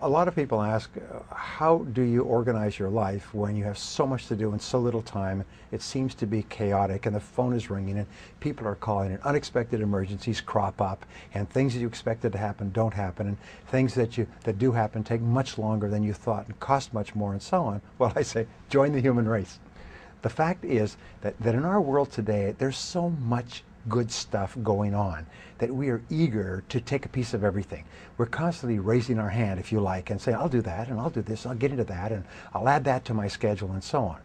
A lot of people ask, how do you organize your life when you have so much to do in so little time? It seems to be chaotic, and the phone is ringing, and people are calling, and unexpected emergencies crop up, and things that you expected to happen don't happen, and things that do happen take much longer than you thought and cost much more, and so on. Well, I say, join the human race. The fact is that in our world today, there's so much good stuff going on that we are eager to take a piece of everything. We're constantly raising our hand, if you like, and say, I'll do that, and I'll do this, I'll get into that, and I'll add that to my schedule, and so on.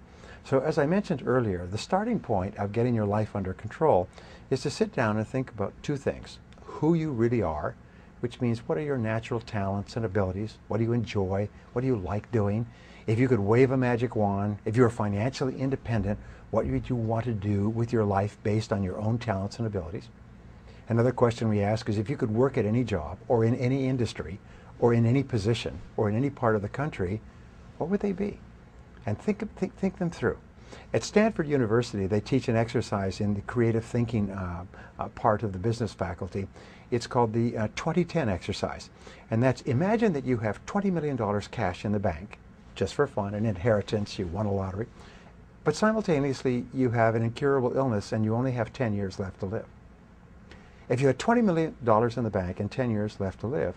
So as I mentioned earlier, the starting point of getting your life under control is to sit down and think about two things. Who you really are, which means what are your natural talents and abilities? What do you enjoy? What do you like doing? If you could wave a magic wand, if you were financially independent, what would you want to do with your life based on your own talents and abilities? Another question we ask is, if you could work at any job or in any industry or in any position or in any part of the country, what would they be? And think them through. At Stanford University, they teach an exercise in the creative thinking part of the business faculty. It's called the 2010 exercise. And that's, imagine that you have $20 million cash in the bank, just for fun, an inheritance, you won a lottery, but simultaneously you have an incurable illness and you only have 10 years left to live. If you had $20 million in the bank and 10 years left to live,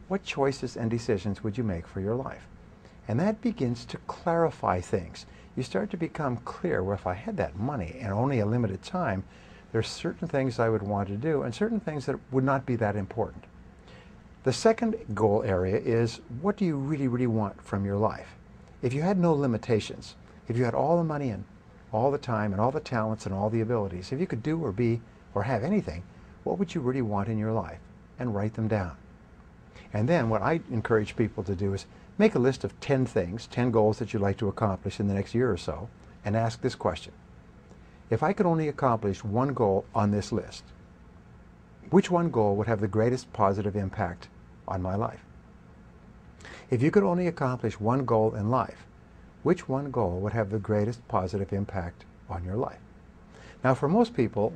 what choices and decisions would you make for your life? And that begins to clarify things. You start to become clear, well, if I had that money and only a limited time, there's certain things I would want to do and certain things that would not be that important. The second goal area is, what do you really, really want from your life? If you had no limitations, if you had all the money and all the time and all the talents and all the abilities, if you could do or be or have anything, what would you really want in your life? And write them down. And then what I encourage people to do is make a list of 10 things, 10 goals that you'd like to accomplish in the next year or so, and ask this question. If I could only accomplish one goal on this list, which one goal would have the greatest positive impact on my life? If you could only accomplish one goal in life, which one goal would have the greatest positive impact on your life? Now, for most people,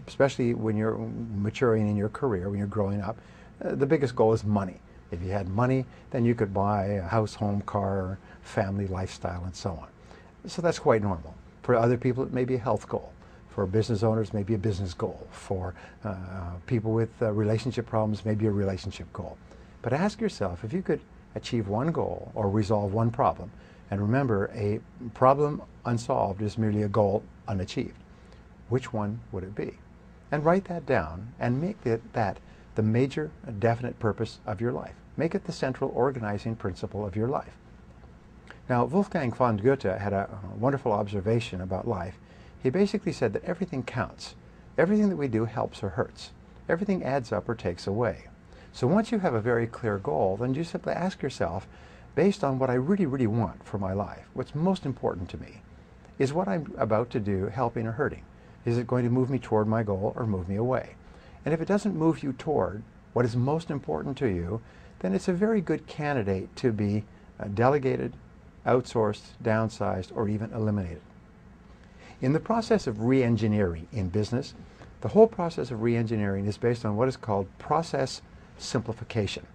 especially when you're maturing in your career, when you're growing up, the biggest goal is money. If you had money, then you could buy a house, home, car, family, lifestyle, and so on. So that's quite normal. For other people, it may be a health goal. For business owners, maybe a business goal. For people with relationship problems, maybe a relationship goal. But ask yourself, if you could achieve one goal or resolve one problem, and remember, a problem unsolved is merely a goal unachieved, which one would it be? And write that down and make that the major definite purpose of your life. Make it the central organizing principle of your life. Now, Wolfgang von Goethe had a wonderful observation about life. He basically said that everything counts. Everything that we do helps or hurts. Everything adds up or takes away. So once you have a very clear goal, then you simply ask yourself, based on what I really, really want for my life, what's most important to me, is what I'm about to do helping or hurting? Is it going to move me toward my goal or move me away? And if it doesn't move you toward what is most important to you, then it's a very good candidate to be delegated, outsourced, downsized, or even eliminated. In the process of re-engineering in business, the whole process of re-engineering is based on what is called process simplification.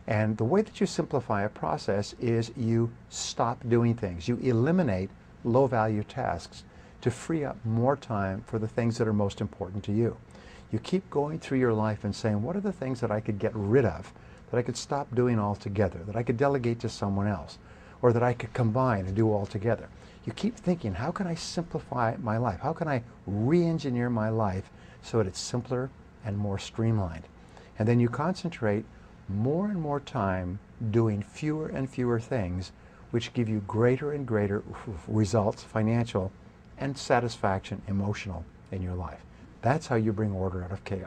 And the way that you simplify a process is you stop doing things. You eliminate low-value tasks to free up more time for the things that are most important to you. You keep going through your life and saying, what are the things that I could get rid of, that I could stop doing altogether, that I could delegate to someone else, or that I could combine and do all together? You keep thinking, how can I simplify my life? How can I re-engineer my life so that it's simpler and more streamlined? And then you concentrate more and more time doing fewer and fewer things, which give you greater and greater results, financial and satisfaction, emotional, in your life. That's how you bring order out of chaos.